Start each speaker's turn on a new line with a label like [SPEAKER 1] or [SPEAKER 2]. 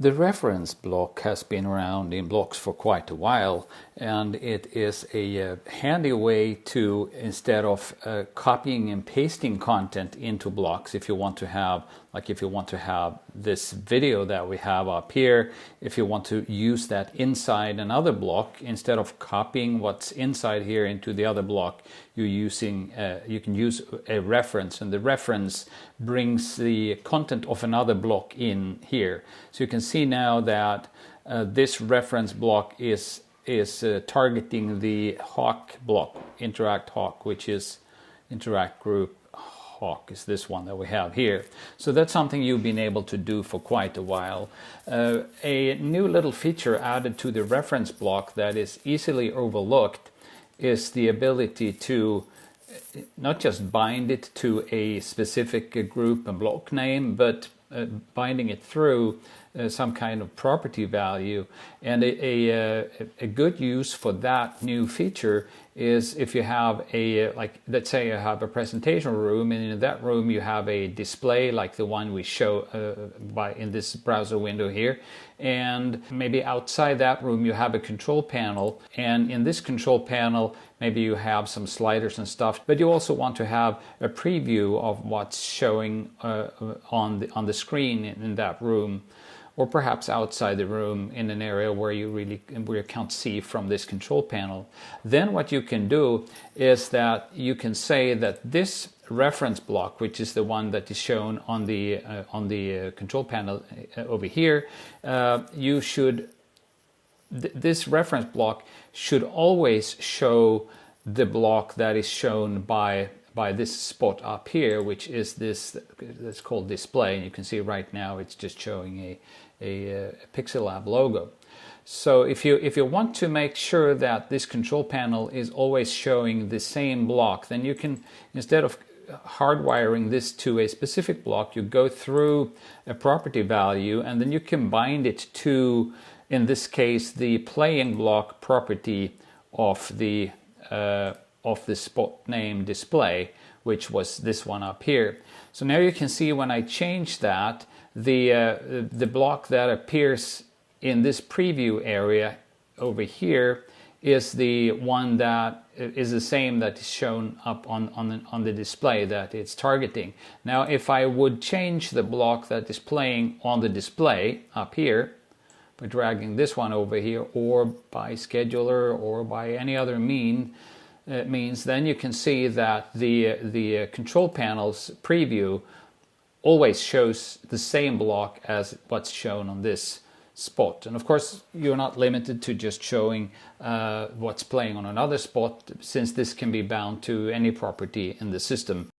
[SPEAKER 1] The reference block has been around in blocks for quite a while, and it is a handy way to, instead of copying and pasting content into blocks, if you want to have, like if you want to have this video that we have up here, if you want to use that inside another block, instead of copying what's inside here into the other block, you can use a reference, and the reference brings the content of another block in here. So you can see now that this reference block is targeting the Hawk block, Interact Hawk, which is Interact Group Hawk is this one that we have here. So that's something you've been able to do for quite a while. A new little feature added to the reference block that is easily overlooked is the ability to not just bind it to a specific group and block name, but binding it through some kind of property value. And a good use for that new feature is if you have like let's say you have a presentation room, and in that room you have a display like the one we show in this browser window here, and maybe outside that room you have a control panel, and in this control panel maybe you have some sliders and stuff, but you also want to have a preview of what's showing on the screen in that room, or perhaps outside the room in an area where you can't see from this control panel. Then what you can do is that you can say that this reference block, which is the one that is shown on the control panel over here, this reference block should always show the block that is shown by this spot up here, which is this that's called display, and you can see right now it's just showing a Pixelab logo. So if you want to make sure that this control panel is always showing the same block, then you can, instead of hardwiring this to a specific block, you go through a property value, and then you can bind it to, in this case, the playing block property of the spot name display, which was this one up here. So now you can see when I change that, the block that appears in this preview area over here is the one that is the same that is shown up on the display that it's targeting. Now if I would change the block that is playing on the display up here by dragging this one over here, or by scheduler, or by any other means, then you can see that the control panel's preview always shows the same block as what's shown on this spot. And of course you're not limited to just showing what's playing on another spot, since this can be bound to any property in the system.